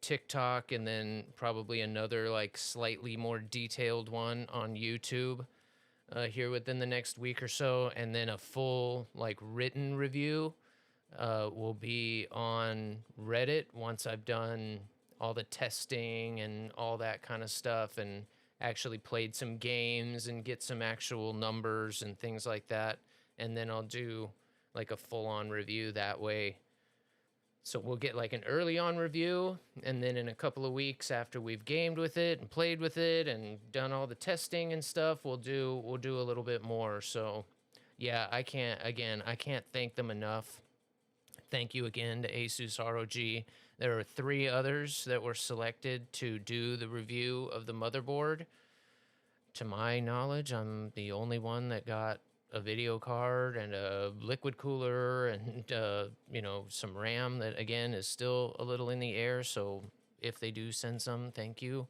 TikTok, and then probably another like slightly more detailed one on YouTube here within the next week or so, and then a full like written review will be on Reddit once I've done all the testing and all that kind of stuff, and actually played some games and get some actual numbers and things like that. And then I'll do like a full-on review that way. So we'll get like an early on review, and then in a couple of weeks after we've gamed with it and played with it and done all the testing and stuff, we'll do a little bit more. So yeah, I can't thank them enough. Thank you again to ASUS ROG. There are 3 others that were selected to do the review of the motherboard. To my knowledge, I'm the only one that got a video card and a liquid cooler and you know, some RAM that again is still a little in the air. So if they do send some, thank you.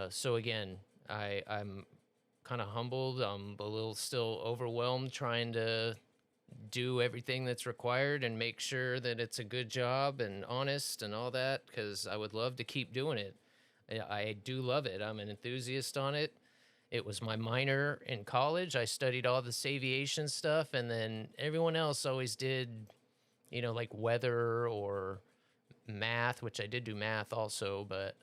So again, I'm kind of humbled. I'm a little still overwhelmed trying to do everything that's required and make sure that it's a good job and honest and all that, because I would love to keep doing it. I do love it. I'm an enthusiast on it. It was my minor in college. I studied all this aviation stuff, and then everyone else always did, you know, like weather or math, which I did do math also, but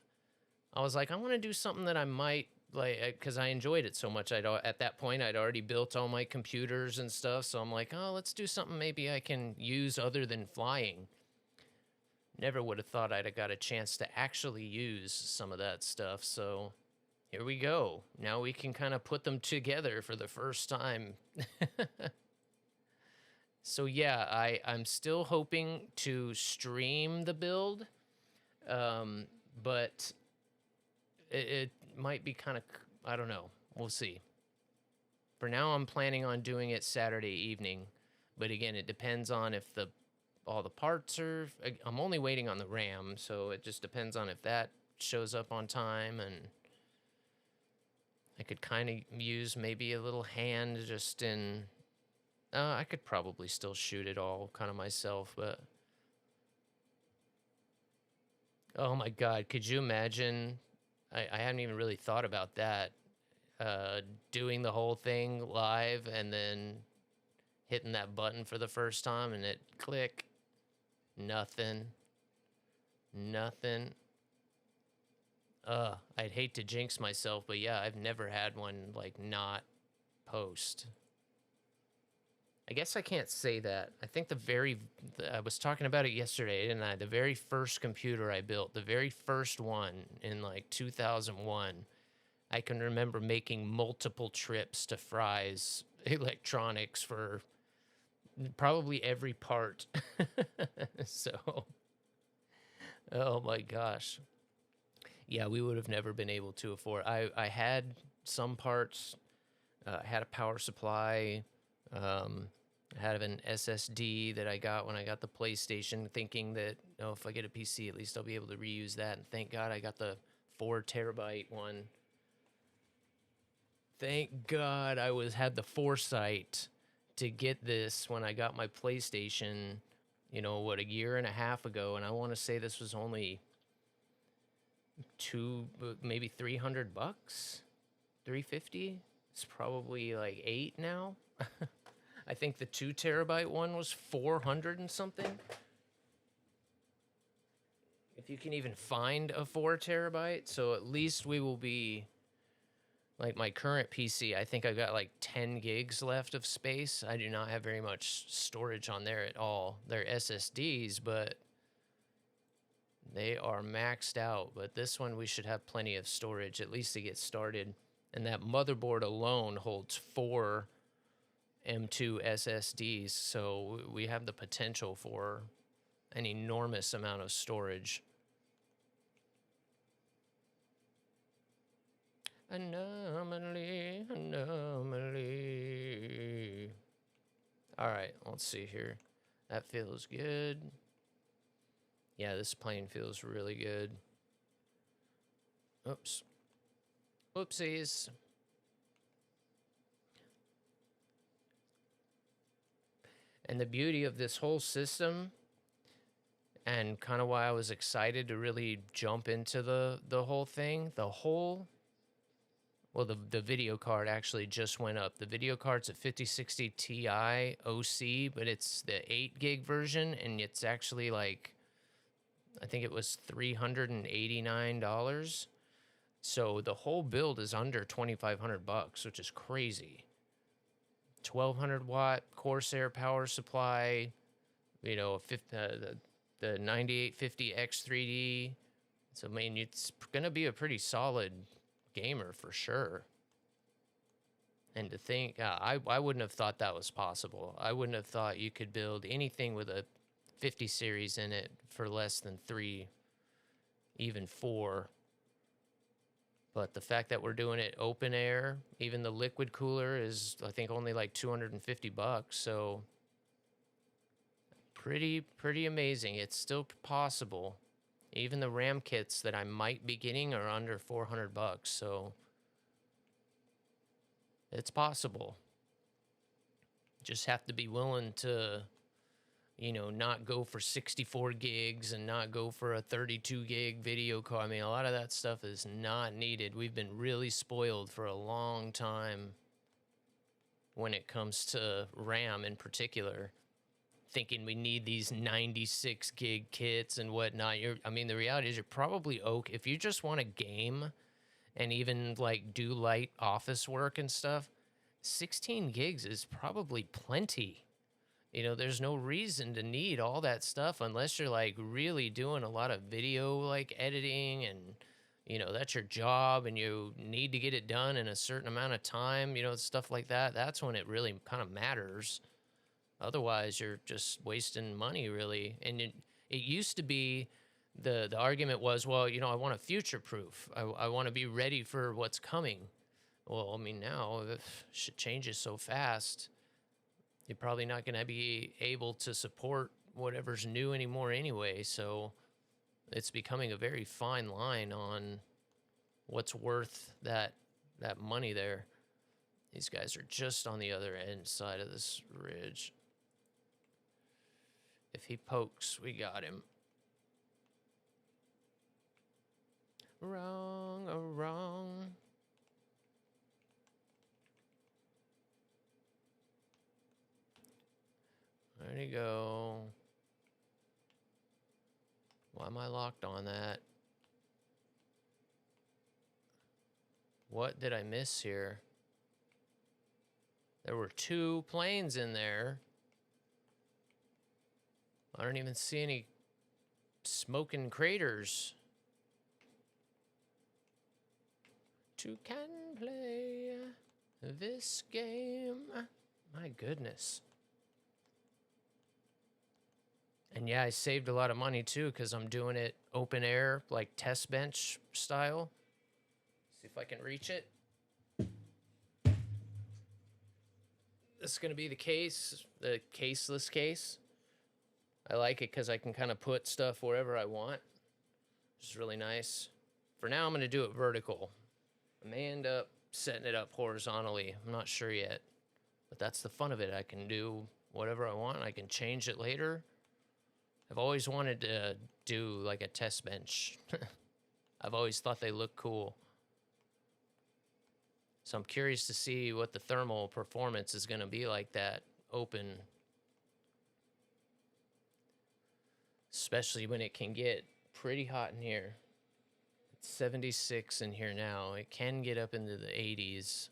I was like, I want to do something that I might like, because I enjoyed it so much. At that point, I'd already built all my computers and stuff, so I'm like, oh, let's do something maybe I can use other than flying. Never would have thought I'd have got a chance to actually use some of that stuff, so here we go. Now we can kind of put them together for the first time. So yeah, I'm still hoping to stream the build, but it might be kind of, I don't know. We'll see. For now, I'm planning on doing it Saturday evening, but again, it depends on if all the parts are. I'm only waiting on the RAM, so it just depends on if that shows up on time, and I could kind of use maybe a little hand just in. I could probably still shoot it all kind of myself, but oh my God, could you imagine? I hadn't even really thought about that. Doing the whole thing live and then hitting that button for the first time and it click. Nothing. I'd hate to jinx myself, but yeah, I've never had one like not post. I guess I can't say that. I think I was talking about it yesterday, didn't I? The very first computer I built, the very first one in like 2001, I can remember making multiple trips to Fry's Electronics for probably every part. So, oh my gosh. Yeah, we would have never been able to afford. I had some parts, I had a power supply, I had an SSD that I got when I got the PlayStation, thinking that, oh, if I get a PC, at least I'll be able to reuse that. And thank God I got the 4 terabyte one. Thank God I had the foresight to get this when I got my PlayStation, you know, what, a year and a half ago. And I want to say this was only maybe $300, $350. It's probably like $8 now. I think the 2 terabyte one was 400 and something. If you can even find a 4 terabyte, so at least we will be like my current PC. I think I've got like 10 gigs left of space. I do not have very much storage on there at all. They're SSDs, but they are maxed out. But this one we should have plenty of storage, at least to get started. And that motherboard alone holds 4 M2 SSDs, so we have the potential for an enormous amount of storage. Anomaly. All right, let's see here. That feels good. Yeah, this plane feels really good. Oops. Oopsies. And the beauty of this whole system and kind of why I was excited to really jump into the whole thing. Well, the video card actually just went up. The video card's a 5060 Ti OC, but it's the 8 gig version, and it's actually like, I think it was $389. So the whole build is under $2,500, which is crazy. 1200 watt Corsair power supply, you know, the 9850 X3D. So I mean, it's gonna be a pretty solid gamer for sure. And to think, I wouldn't have thought that was possible. I wouldn't have thought you could build anything with a 50 series in it for less than 3, even 4. But the fact that we're doing it open air, even the liquid cooler is, I think, only like $250. So pretty amazing. It's still possible. Even the RAM kits that I might be getting are under $400. So it's possible. Just have to be willing to, you know, not go for 64 gigs and not go for a 32 gig video card. I mean, a lot of that stuff is not needed. We've been really spoiled for a long time when it comes to RAM in particular, thinking we need these 96 gig kits and whatnot. I mean, the reality is you're probably okay if you just want to game and even like do light office work and stuff. 16 gigs is probably plenty. You know, there's no reason to need all that stuff unless you're like really doing a lot of video like editing and, you know, that's your job and you need to get it done in a certain amount of time, you know, stuff like that. That's when it really kind of matters. Otherwise, you're just wasting money, really. And it used to be the argument was, well, you know, I want to future proof. I want to be ready for what's coming. Well, I mean, now shit changes so fast. You're probably not going to be able to support whatever's new anymore anyway. So it's becoming a very fine line on what's worth that money there. These guys are just on the other end side of this ridge. If he pokes, we got him. Wrong or wrong. Where'd he go? Why am I locked on that? What did I miss here? There were 2 planes in there. I don't even see any smoking craters. 2 can play this game. My goodness. And yeah, I saved a lot of money too because I'm doing it open air, like test bench style. See if I can reach it. This is going to be the case, the caseless case. I like it because I can kind of put stuff wherever I want, which is really nice. For now, I'm going to do it vertical. I may end up setting it up horizontally. I'm not sure yet, but that's the fun of it. I can do whatever I want. I can change it later. I've always wanted to do like a test bench. I've always thought they look cool. So I'm curious to see what the thermal performance is going to be like that open. Especially when it can get pretty hot in here. It's 76 in here now. It can get up into the 80s.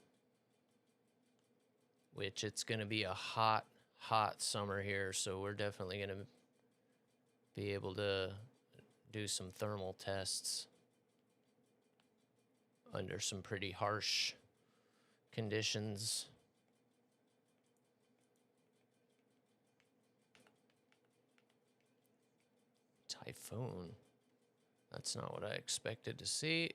Which it's going to be a hot summer here. So we're definitely going to be able to do some thermal tests under some pretty harsh conditions. Typhoon. That's not what I expected to see.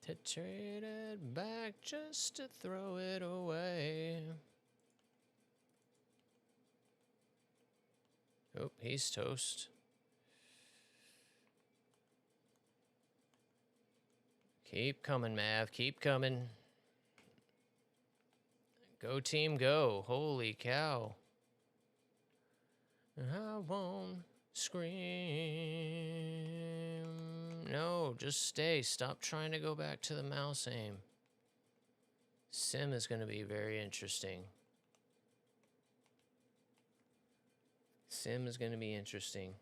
To trade it back just to throw it away. Oh, he's toast. Keep coming, Mav. Keep coming. Go team, go. Holy cow. won't scream. No, just stay. Stop trying to go back to the mouse aim. Sim is going to be very interesting. Sim is going to be interesting.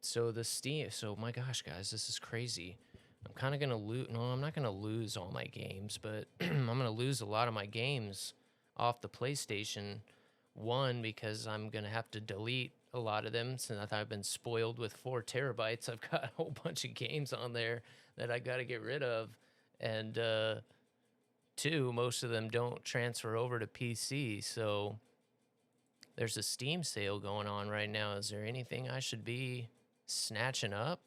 So the Steam, so my gosh, guys, this is crazy. I'm kind of going to lose, no, I'm not going to lose all my games, but I'm going to lose a lot of my games off the PlayStation. One, because I'm going to have to delete a lot of them since I've been spoiled with 4 terabytes. I've got a whole bunch of games on there that I got to get rid of. And 2, most of them don't transfer over to PC. So there's a Steam sale going on right now. Is there anything I should be snatching up?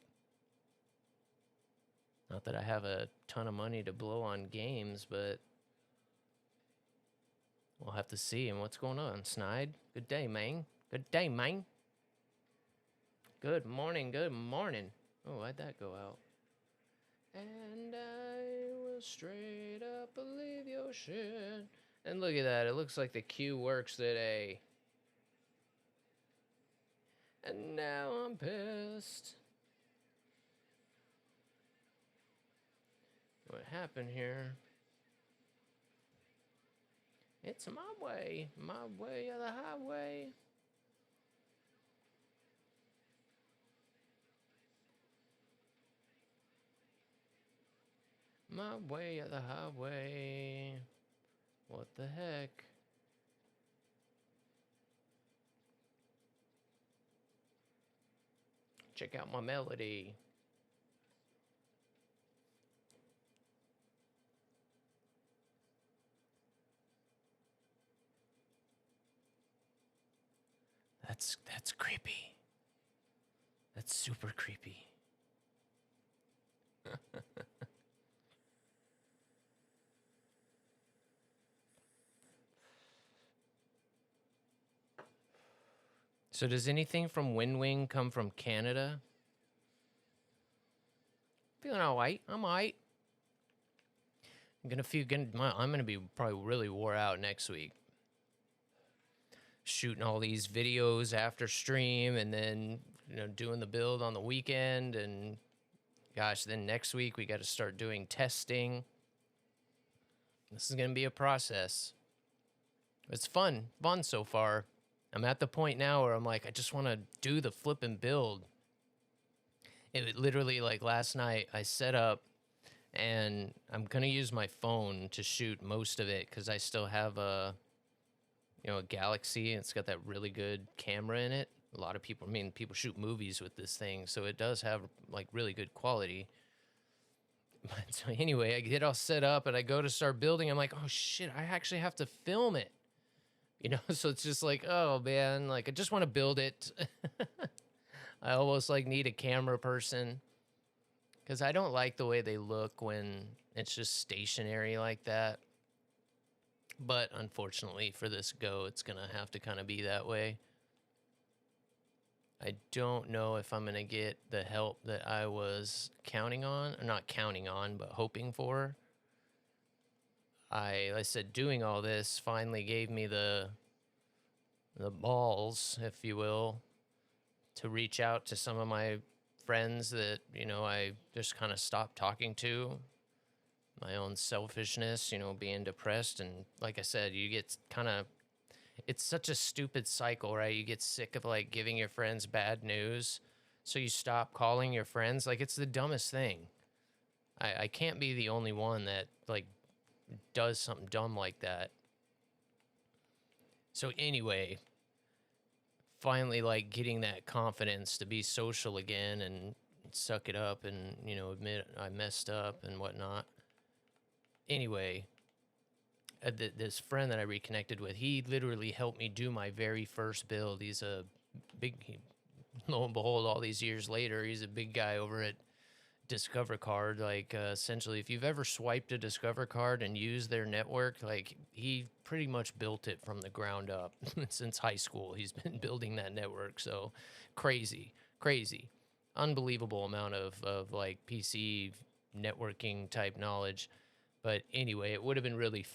Not that I have a ton of money to blow on games, but we'll have to see. And what's going on, Snide? Good day, man. Good day, man. Good morning, good morning. Oh, why'd that go out? And I will straight up believe your shit. And look at that. It looks like the queue works today. And now I'm pissed. What happened here? It's my way of the highway. My way of the highway. What the heck? Check out my melody. That's creepy. That's super creepy. So does anything from Wing come from Canada? Feeling all right. I'm all right. I'm gonna be probably really wore out next week. Shooting all these videos after stream and then, doing the build on the weekend. And gosh, then next week we got to start doing testing. This is going to be a process. It's fun so far. I'm at the point now where I'm like, I just want to do the flipping build. It literally, like last night, I set up and I'm going to use my phone to shoot most of it because I still have a Galaxy. It's got that really good camera in it. A lot of people, people shoot movies with this thing, so it does have like really good quality. But so anyway, I get all set up and I go to start building. I'm like, oh shit, I actually have to film it. So it's just like, oh man, like I just want to build it. I almost like need a camera person because I don't like the way they look when it's just stationary like that. But unfortunately for this Go, it's going to have to kind of be that way. I don't know if I'm going to get the help that I was counting on, or not counting on, but hoping for. I said, doing all this finally gave me the balls, if you will, to reach out to some of my friends that, I just kind of stopped talking to. My own selfishness, being depressed. And like I said, you get it's such a stupid cycle, right? You get sick of like giving your friends bad news. So you stop calling your friends. Like it's the dumbest thing. I can't be the only one that like does something dumb like that. So anyway, finally like getting that confidence to be social again and suck it up and, admit I messed up and whatnot. Anyway, this friend that I reconnected with, he literally helped me do my very first build. He's a lo and behold, all these years later, he's a big guy over at Discover Card. Like, essentially, if you've ever swiped a Discover Card and used their network, like, he pretty much built it from the ground up. Since high school, he's been building that network. So, crazy. Unbelievable amount of like, PC networking type knowledge. But anyway, it would have been really fun.